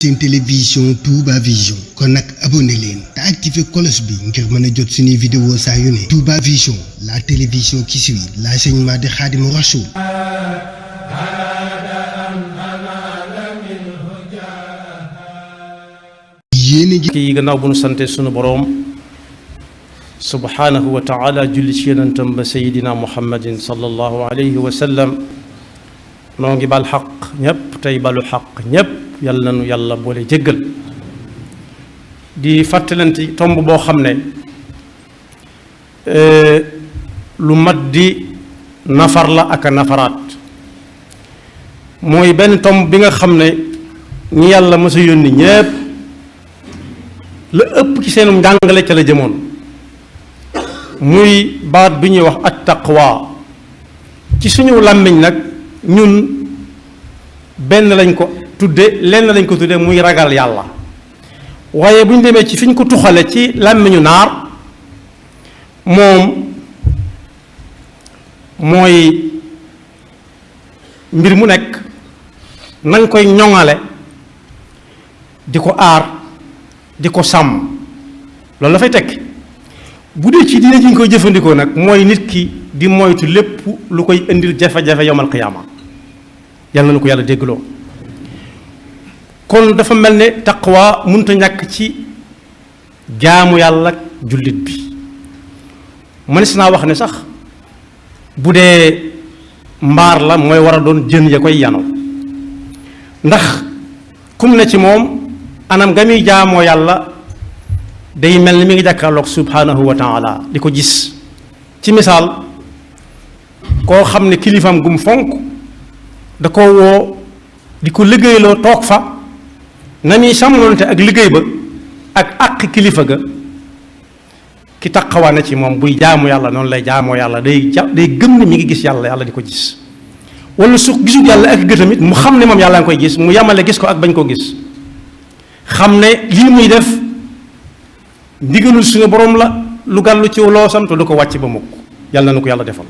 seen télévision Touba Vision kon nag abonné leen te activé cloche bi ngir mën a jot suñuy vidéo saa yu ne. Touba Vision, la télévision qui suit l'enseignement de Khadimou Rassoul. yéen a ngi kii gannaaw bu nu sante sunu boroom subhaanahu wa taala julli ci yonentam ba sayidina muhammadin sallallahu alayhi wa sallam noo ngi bal xaq ñépp tey balu xaq ñépp yàlla nanu yàlla boole jéggal di fàttalante tomb boo xam ne lu mat di nafar la ak a nafaraat mooy benn tomb bi nga xam ne ñi yàlla mës a yónni ñépp la ëpp ci seenum njàngale ca la jëmoon muy baat bi ñuy wax at taqwa ci suñu làmmiñ nag ñun benn lañ ko tudde lenn lañ ko tudde muy ragal yàlla waaye bu ñu demee ci fi ñu ko tuxale ci làmmiñu naar moom mooy mbir mu nekk na nga koy ñoŋale di ko aar di ko sàmm loolu dafay tekki bu dee ci diine ji ñu koy jëfandikoo nag mooy nit ki di moytu lépp lu koy indil jafe-jafe yowmal qiyaama yàlla na ko yàlla déggloo kon dafa mel ne taqwa mënut a ñàkk ci jaamu yàlla jullit bi mënees naa wax ne sax bu dee mbaar la mooy war a doon jën ya koy yanu ndax kum ne ci moom anam ga muy jaamoo yàlla day mel ni mi ngi jàkkaarloog subhanahu wa taala di ko gis ci misaal koo xam ne kilifam gum fonk da ko woo di ko liggéeyloo toog fa na muy sàmmoonte ak liggéey ba ak àq kilifa ga ki taqawaa na ci moom buy jaamu yàlla noonu lay jaamoo yàlla day gëm ne mi ngi gis yàlla yàlla di ko gis wala su gisul yàlla ak gëtamit mu xam ne moom yàlla nga koy gis mu yamale gis ko ak bañ koo gis xam ne lii muy def ndigalul suñu borom la lu gàllu ci loosam te du ko wàcc ba mukk yàlla na ko yàlla defal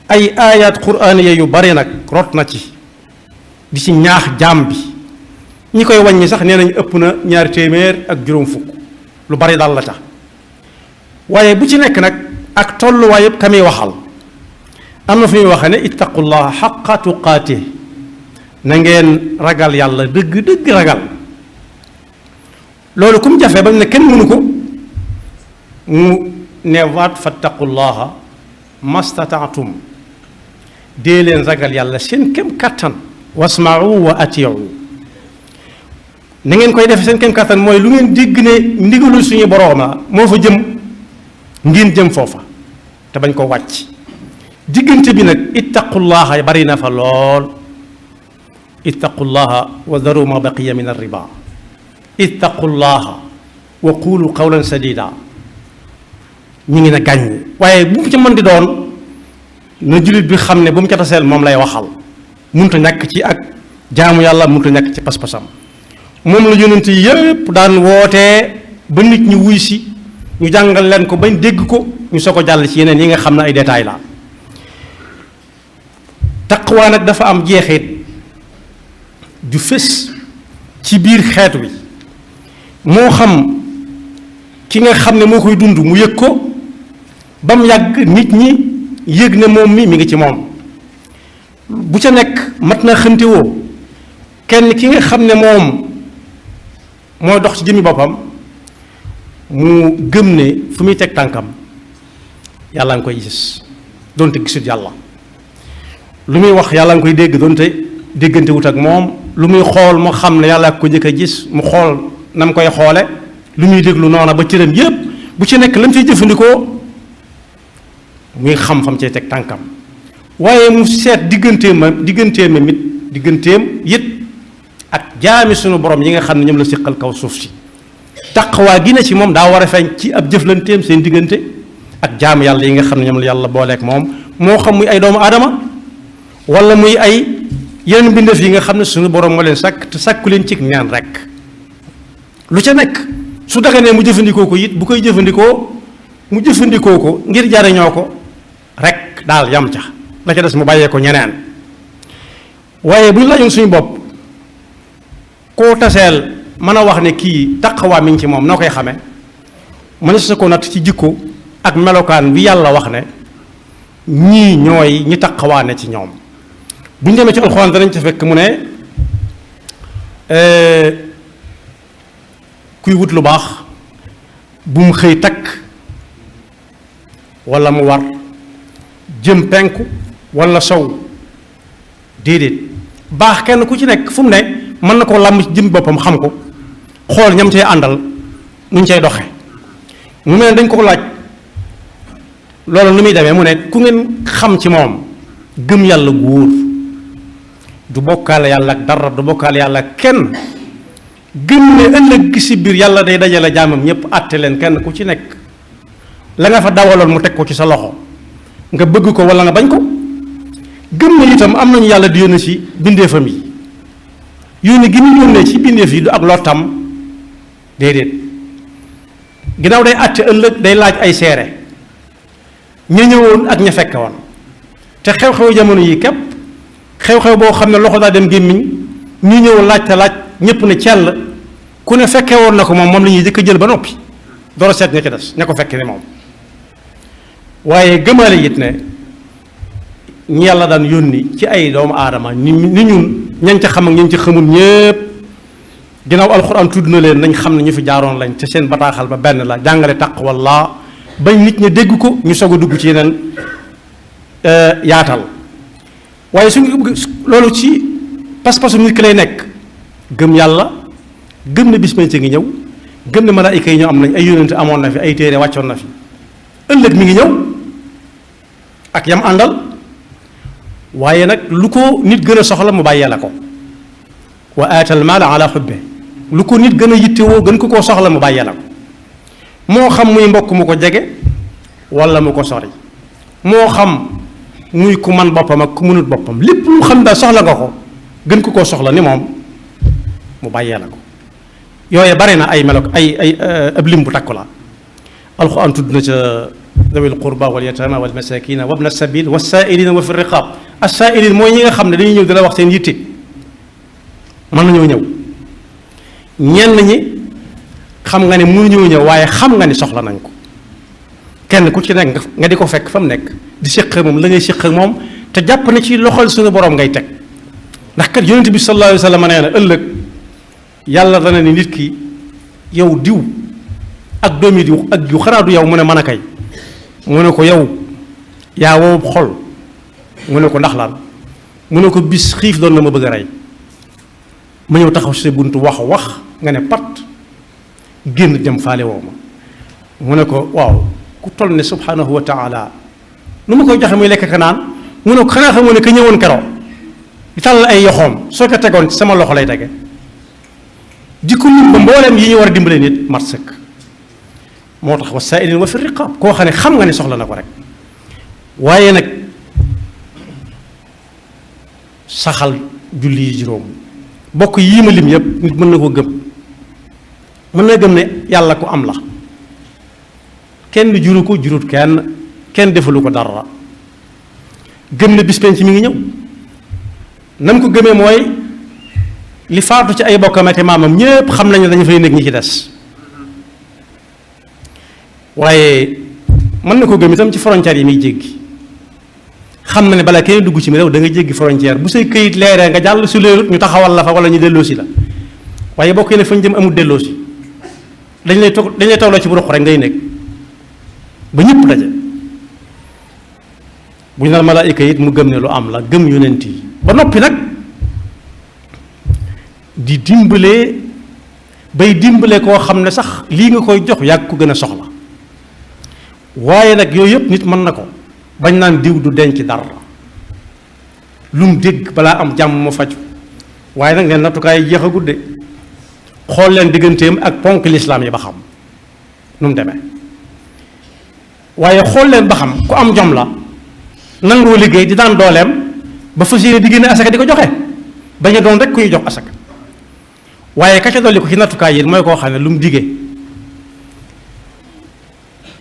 ay ayat quraaniya yu bare nag rot na ci di ci ñaax jaam bi ñi koy wàññi sax nee nañ ëpp na 200 ak juróom fukk lu bari daal la tax waaye bu ci nekk nag ak tolluwaay yëpp ka muy waxal am na fu ñuy waxee ne ittaqullaha xaqa tuqaatih na ngeen ragal yàlla dëgg ragal loolu kum jafe ba mu ne kenn mënu ko mu neewaat fattaqullaha mastataatum dee leen ragal yàlla seen kem kattan wasma'u wa ati'u na ngeen koy defe seen kem kattan mooy lu ngeen dégg ne ndigalul suñu borooma moo fa jëm ngeen jëm foofa te bañ ko wàcc diggante bi nag ittaqullaha bari na fa lool ittaqullaha wa daru ma baqiya min ar-riba ittaqullaha wa qulu qawlan sadida ñu ngi na gàññ waaye bu mu ca mën di doon na jullit bi xam ne bu mu ca taseel moom lay waxal munta ñàkk ci ak jaamu yàlla munta ñàkk ci pas-pasam moom la yonent yi yépp daan wootee ba nit ñi wuy si ñu jàngal leen ko bañ dégg ko ñu soo ko jàll ci yeneen yi nga xam ne ay détails la taqwa nag dafa am jeexit ju fës ci biir xeet wi moo xam ki nga xam ne moo koy dund mu yëg ko ba mu yàgg nit ñi yëg ne moom mi ngi ci moom bu ca nekk mat na xëntewoo kenn ki nga xam ne moom mooy dox ci jëmmi boppam mu gëm ne fu muy teg tànkam yàlla nga koy gis doonte gisut yàlla lu muy wax yàlla nga koy dégg doonte déggante wut ak moom lu muy xool moo xam ne yàlla ko njëkk a gis mu xool na mu koy xoole lu muy déglu noona ba cëram yépp bu ci nekk la mu ciy jëfandikoo muy xam fam cay teg tànkam waaye mu seet digganteem it ak jaami sunu borom yi nga xam ne ñoom la siqal kaw suuf si taqwa gi ne ci moom daa war a feeñ ci ab jëflanteem seen diggante ak jaam yàlla yi nga xam ne ñoom la yàlla booleek moom moo xam muy ay doomu aadama wala muy ay yeneen mbindeef yi nga xam ne sunu borom moo leen sàkk te sàkku leen ci ñaan rek lu ca nekk su daganee mu jëfandikoo ko it bu koy jëfandikoo mu jëfandikoo ko ngir jariñoo ko rek daal yam ca la ca des mu bàyyee ko ñeneen waaye bu ñu laajoon suñu bopp koo taseel mën a wax ne kii taqwa mi ngi ci moom noo koy xamee mën sa ko natt ci jikko ak melokaan bi yàlla wax ne ñii ñooy ñi taqwa ne ci ñoom. bu ñu demee ci alxuraan danañ ca fekk mu ne kuy wut lu baax bu mu xëy takk walla mu war jëm penku walla sow déedéet baax kenn ku ci nekk fu mu ne mën na koo làmb ci jëm boppam xam ko xool ñam cay àndal nuñ cay doxe mu mel ne dañ ko laaj loolu nu muy demee mu ne ku ngeen xam ci moom gëm yàlla gu wóor du bokkaale yàlla ak dara du bokkaale yàlla ak kenn gëm ne ëllëg si biir yàlla day dajale jaamam ñépp àtte leen kenn ku ci nekk la nga fa dawaloon mu teg ko ci sa loxo nga bëgg ko walla nga bañ ko gëm ne itam am nañu yàlla di yónne ci bindeefam yi yónne gi ñu yónnee ci bindeef yi du ak lottam déedéet ginnaaw day àtte ëllëg day laaj ay seere ña ñëwoon ak ña fekke woon te xew-xew jamono yi képp xew-xew boo xam ne loxo daa dem gémmiñ ñu ñëw laaj te laaj ñépp ne cell ku ne fekke woon na ko moom la ñuy jëkk a jël ba noppi door a seet ña ca des ña ko fekke ne moom waaye gëmaale it ne ñi yàlla daan yónni ci ay doomu aadama ni ñun ñañ ca xam ak ñañ ca xamul ñépp ginnaaw alxuraan tudd na leen nañ xam ne ñu fi jaaroon lañ te seen bataaxal ba benn la jàngale taqwallah bañ nit ñi dégg ko ñu soog a dugg ci yeneen yaatal waaye suñu loolu ci pas-pasu nit ki lay nekk gëm yàlla gëm ne bis ci ngi ñëw gëm ne malaayika yi ñoo am nañ ay yónent amoon na fi ay téere wàccoon na fi ëllëg mi ngi ñëw ak yam àndal waaye nag lu ko nit gën a soxla mu bàyyee la ko wa aatal maala ala xubbe lu ko nit gën a yittewoo gën ko koo soxla mu bàyyee la ko moo xam muy mbokk mu ko jege walla mu ko sori moo xam muy ku man boppam ak ku mënut boppam lépp lu xam daal soxla nga ko gën ko koo soxla ni moom mu bàyyee la ko yooye bari na ay melok ay ab lim bu takku la alxuraan tudd na ca dawil qurba wal yatama wal masakina wabna sabil wasaa'ilina wa fi riqaab as-saa'ilin mooy ñi nga xam ne dañuy ñëw di la wax seen yitte mën nañoo ñëw ñenn ñi xam nga ne mënuñoo ñëw waaye xam nga ni soxla nañ ko kenn ku ci nekk nga di ko fekk fa mu nekk di séq moom la ngay séq moom te jàpp ne ci loxol suñu borom ngay teg ndax kat yonent bi sallallahu alayhi wa sallam nee na ëllëg yàlla dana ni nit ki yow diw ak doomi diw ak diw xanaa du yow mu ne mën a kay mu ne ko yow yaa wow xol mu ne ko ndax lan mu ne ko bis xiif doon na ma bëgg a rey ma ñëw taxaw si buntu wax nga ne pat génn dem faale woo ma mu ne ko waaw ku toll ne subhanahu wa taala nu ma koy joxe muy lekk ka naan mu ne ko xanaa xamoo ne ka ñëwoon keroo di tàllal ay yoxoom soo ko tegoon ci sama loxo lay tege jikko nit ba mbooleem yi ñu war a dimbale nit mat sëkk moo tax wa saa'ilin wa fi riqaab koo xam ne xam nga ne soxla na ko rek waaye nag saxal julli yi juróom bokk yii ma lim yépp nit mën na ko gëm mën na gëm ne yàlla ku am la kenn juru ko jurut kenn defalu ko dara gëm ne bis penc mi ngi ñëw nam ko gëmee mooy li faatu ci ay bokkam ak maamam ñépp xam nañu dañu fay nekk ñi ci des waaye mën na ko gëm itam ci frontière yi muy jéggi xam na ne balaa kenn dugg ci mi réew da nga jéggi frontière bu say këyit leeree nga jàll su leerut ñu taxawal la fa wala ñu delloosi la waaye bokk ne fañ jëm amul delloosi dañ lay toogloo ci bu ruq rek ngay nekk ba ñëpp daje bu ñu naan malaayika it mu gëm ne lu am la gëm yonent yi ba noppi nag di dimbale koo xam ne sax lii nga koy jox yàgg ko gën a soxla waaye nag yooyu yëpp nit mën na ko bañ naan diw du denc dara lu mu dégg balaa am jàmm mu faju waaye nag neen nattukaay yi jeexagut de xool leen digganteem ak ponk lislaam yi ba xam nu mu demee waaye xool leen ba xam ku am jom la nangoo liggéey di daan dooleem ba fas yéene di génne asaka di ko joxe bañ a doon rek ku ñu jox asaka waaye ka ca dolli ko ci nattukaay yi mooy koo xam ne lu mu digee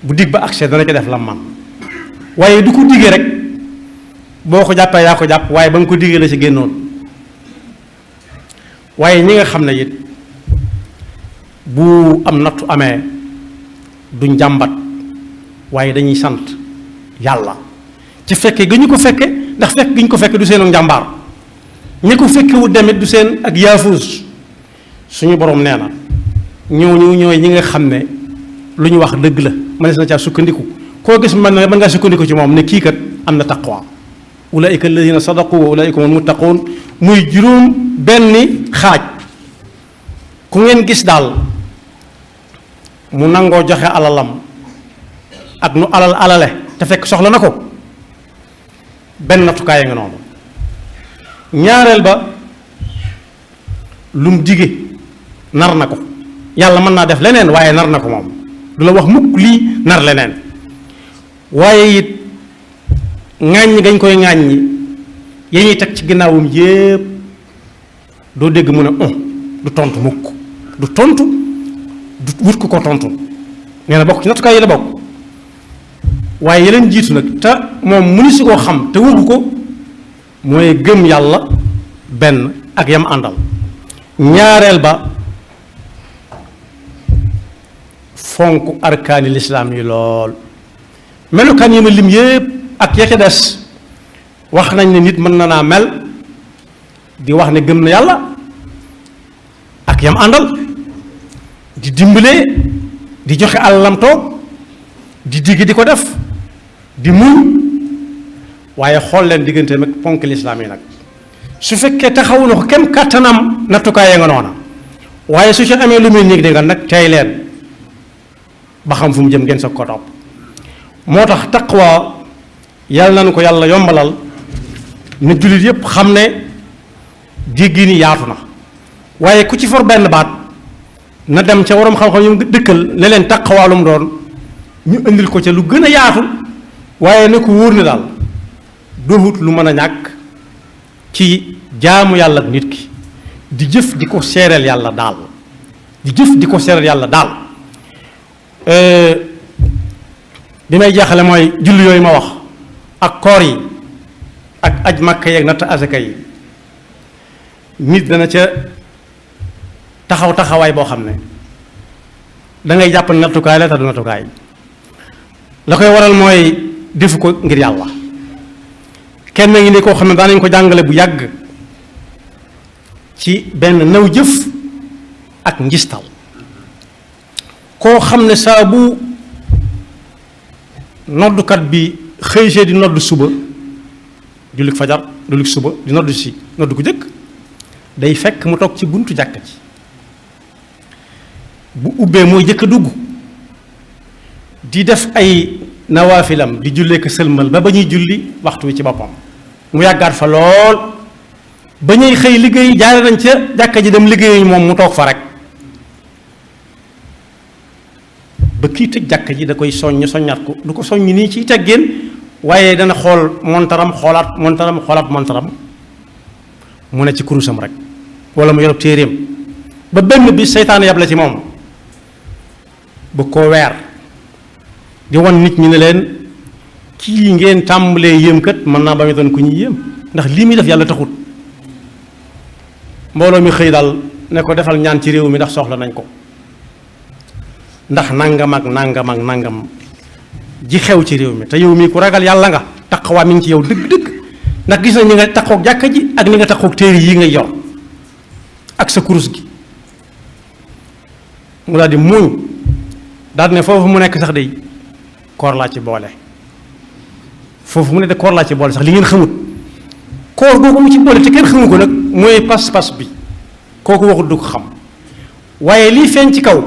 bu dig ba accès dana ca def la man waaye du ko digee rek boo ko jàppee yaa ko jàpp waaye ba nga ko digee la ci génnoon waaye ñi nga xam ne it bu am nattu amee duñ jàmbat waaye dañuy sant yàlla ci fekke gi ñu ko fekke ndax fekk gi ñu ko fekke du seenu njàmbaar ñi ko fekkewu demit du seen ak yaafuus suñu borom nee na ñooñu ñooy ñi nga xam ne lu ñu wax dëgg la mënees na caa sukkandiku koo gis mën ngaa sukkandiku ci moom ne kii kat am na taqwa ulaika alladina sadaqu wa ulaika hum muttaqun muy juróom benni xaaj ku ngeen gis daal mu nangoo joxe alalam ak nu alale te fekk soxla na ko benn nattukaay nga noonu ñaareel ba lum dige nar na ko yàlla mën naa def leneen waaye nar na ko moom du la wax mukk lii nar leneen waaye it ŋàññi gañ koy ŋàññi ya ñuy teg ci ginnaawam yépp doo dégg mu ne du tontu mukk du tontu du wut ko tontu nee na bokk ci nattukaay yi la bokk waaye yeneen jiitu nag te moom mënu si koo xam te wëggu ko mooy gëm yàlla benn ak yam àndal ñaareel ba fonk arkaani lislaam yi lool melukaan yi ma lim yépp ak ya ca des wax nañ ne nit mën na naa mel di wax ne gëm na yàlla ak yam àndal di dimbalee di joxe alalam toog di digg di ko def di muñ waaye xool leen diggante mag ponk lislaam yi nag su fekkee taxawu na ko kem kàttanam nattukaay nga noona waaye su ci amee lu muy néeg di nga nag tey leen ba xam fu mu jëm ngeen sa ko topp moo tax taqwa yàlla nañu ko yàlla yombalal na jullit yépp xam ne déggi ni yaatu na waaye ku ci for benn baat na dem ca waroom xam-xam yu dëkkal ne leen taqwaalum doon ñu indil ko ca lu gën a yaatu waaye ne ko wóor ne daal doxut lu mën a ñàkk ci jaamu yàlla ak nit ki di jëf di ko seereel yàlla daal di jëf di ko seereel yàlla daal bi may jeexale mooy julli yooyu ma wax ak koor yi ak aj makka yeeg natt asaka yi nit dana ca taxawaay boo xam ne dangay jàpp ne nattukaay la te du nattukaay la koy waral mooy defu ko ngir yàlla kenn ngi ne koo xam ne daanañ ko jàngale bu yàgg ci benn naw jëf ak njistal koo xam ne saa bu noddukat bi xëy see di nodd suba jullit fajar jullit suba di nodd si nodd ku jëkk day fekk mu toog ci buntu jàkk ci bu ubbee mooy jëkk a dugg di def ay nawaafilam di jullee ko sëlmal ba ñuy julli waxtu wi ci boppam mu yàggaat fa lool ba ñuy xëy liggéey jaare nañ ca jàkka ji dem liggéey moom mu toog fa rek ba kii tëj jàkka ji da koy soññaat ko du ko soññ nii ciy teggeen waaye dana xool montaram xoolaat montaram mu ne ci kurusam rek wala mu yorob téeréem ba benn bi seytaane yab la ci moom bu ko weer di wan nit ñi ne leen kii ngeen tàmbalee yéem kat mën naa ba mu doon ku ñuy yéem ndax lii muy def yàlla taxut mbooloo mi xëy daal ne ko defal ñaan ci réew mi ndax soxla nañ ko ndax nangam ak nangam ji xew ci réew mi te yow mii ku ragal yàlla nga taqwa mi ngi ci yow dëgg-dëgg ndax gis nañ ni nga taqoog jàkka ji ak ni nga taqoog téere yi ngay yor ak sa kurus gi mu daal di muuñ daal ne foofu mu nekk sax day koor laa ci boole foofu mu ne de koor laa ci boole sax li ngeen xamut koor googu mu ci boole te kenn xamu ko nag mooy pas-pas bi kooku waxut du ko xam waaye lii feeñ ci kaw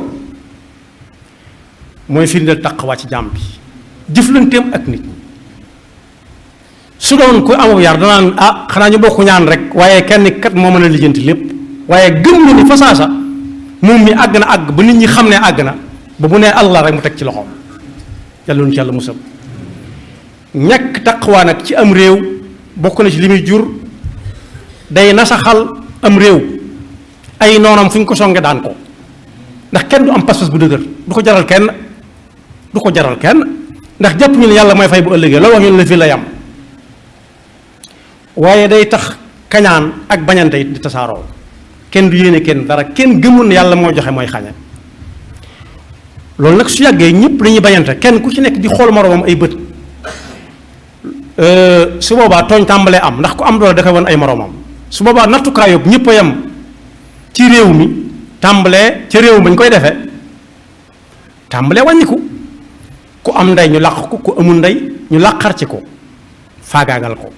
mooy firndeel taqwa ci jaam bi jëflanteem ak nit ñi su doon ku amul yar danaan xanaa ñu bokk ñaan rek waaye kenn kat moo mën a lijjanti lépp waaye gëm na ni fa saasa moom mi àgg na àgg ba nit ñi xam ne àgg na ba bu nee Allah rek mu teg ci loxoom yàlla nu ci yàlla musal ñàkk taqwa nag ci am réew bokk na ci li muy jur day nasaxal am réew ay noonam fu ñu ko songe daan ko ndax kenn du am pas-pas bu dëgër du ko jaral kenn ndax jàpp ñu ne yàlla mooy fay bu ëllëgee loolu wax ñu ne la fii la yam waaye day tax kañaan ak bañante it di tasaaroo kenn du yéene kenn dara kenn gëmul ne yàlla moo joxe mooy xañe loolu nag su yàggee ñëpp dañuy bañante kenn ku ci nekk di xool moroomam ay bët su boobaa tooñ tàmbalee am ndax ku am doole da koy won ay moroomam su boobaa nattukaay yóbbu ñëpp a yem ci réew mi tàmbalee ca réew mi ñu koy defee tàmbalee wàññiku ku am ndey ñu làq ko ku amul ndey ñu làqar ci ko faagaagal ko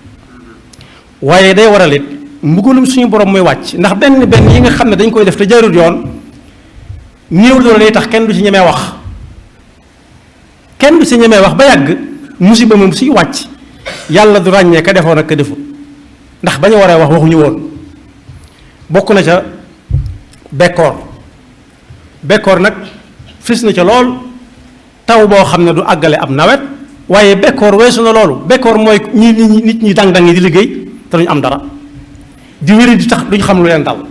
waaye day waral it mbugalum suñu borom muy wàcc ndax benn yi nga xam ne dañ koy def te jaarul yoon néew doole day tax kenn du ci ñemee wax ba yàgg musiba moom suy wàcc yàlla du ràññee ka defoon ak ka defut ndax ba ñu waree wax waxuñu woon bokk na ca bekkoor nag fis na ca lool taw boo xam ne du àggale ab nawet waaye bekkoor weesu na loolu bekkoor mooy nit ñi dang-dang yi di liggéey te duñu am dara di wéri di tax duñu xam lu leen dal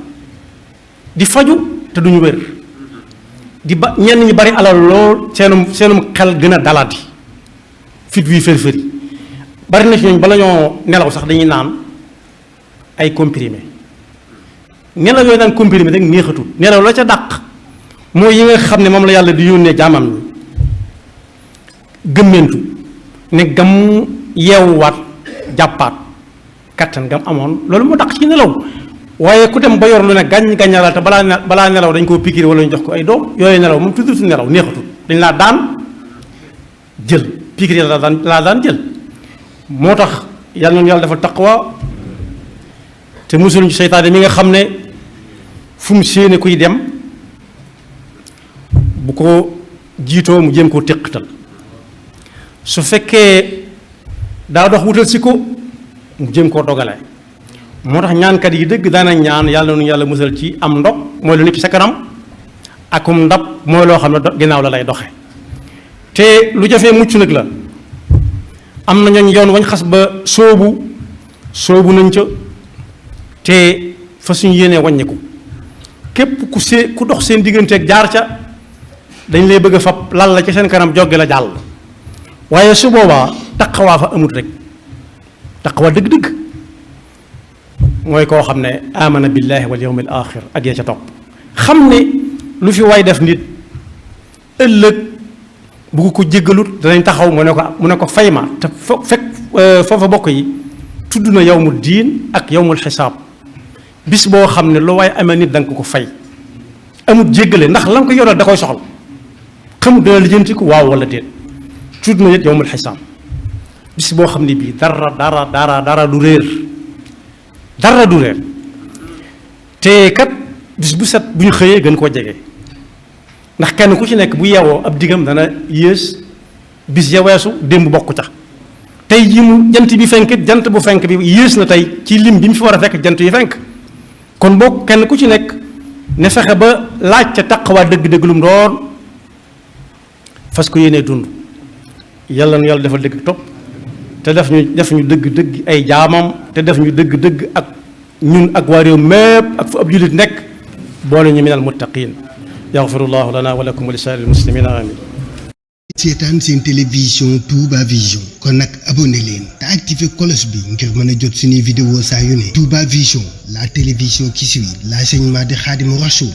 di faju te duñu wér di ba ñenn ñi bari alal lool seenum xel gën a dalati fit wi fër-fëri bari na ci ñooñ bala ñoo nelaw sax dañuy naan ay comprimé nelaw yooyu naan comprimé rek neexatul nelaw la ca dàq mooy yi nga xam ne moom la yàlla di yónnee jaamam ñi gëmmentu ne gam yeewuwaat jàppaat kattan gam amoon loolu moo dàq ci nelaw waaye ku dem ba yor lu ne gàññalal te balaa nelaw dañ koo pikiir wala ñu jox ko ay doom yooyu nelaw moom tudd nelaw neexatul dañ laa daan jël pikiir laa daan jël moo tax yàlla noonu yàlla dafa taqwa te musul ci seytaane mi nga xam ne fu mu séene kuy dem bu ko jiitoo mu jéem koo téqatal su fekkee daa dox wutal si ko mu jéem koo dogale moo tax ñaankat yi dëgg daana ñaan yàlla noonu yàlla musal ci am ndog mooy lu nekk ci sa kanam akum ndab mooy loo xam ne ginnaaw la lay doxe te lu jafee mucc nag la am na ñooñ yoon wañ xas ba soobu nañ ca te fa suñu yéenee wàññiku képp ku dox seen digganteeg jaar ca dañ lay bëgg a fab lal la ca seen kanam jogge la jàll waaye su boobaa taqawaa fa amut rek taqawaa dëgg-dëgg mooy koo xam ne amana billahi wal yawmil axir ak ya ca topp xam ne lu fi waay def nit ëllëg bu ko jéggalut danañ taxaw mu ne ko fay ma te foofa bokk yi tudd na yawmul diin ak yawmul xisaab bis boo xam ne lu waaye amee nit da nga ko fay amut jéggale ndax la nga ko yoral da koy soxla xamut dana lijjanti ko waaw wala déet tudd na it yawmul xisaab bis boo xam ne bii dara du réer te kat bis bu set bu ñu xëyee gën koo jege ndax kenn ku ci nekk bu yeewoo ab diggam dana yées bis ya weesu démb bokku ca tey jii mu jant bi fenk jant bu fenk bi yées na tey ci lim bi mu fi war a fekk jant yi fenk kon boog kenn ku ci nekk ne fexe ba laaj ca taqwa dëgg-dëgg lu mu doon fas ko yéenee dund yàlla nu yàlla defal dëgg topp te def ñu dëgg-dëgg ay jaamam te def ñu dëgg-dëgg ak ñun ak waa réew mépp ak fu ab jullit nekk boole ñu minal muttaqin yaxfirullahu lana wa lakum wa li saa'iril muslimina amin seetaan seen télévision Touba Vision kon nag abonné leen te activé cloche bi ngir mën a jot suñuy vidéo saa yu ne Touba Vision la télévision qui suit l'enseignement de Khadimou Rassoul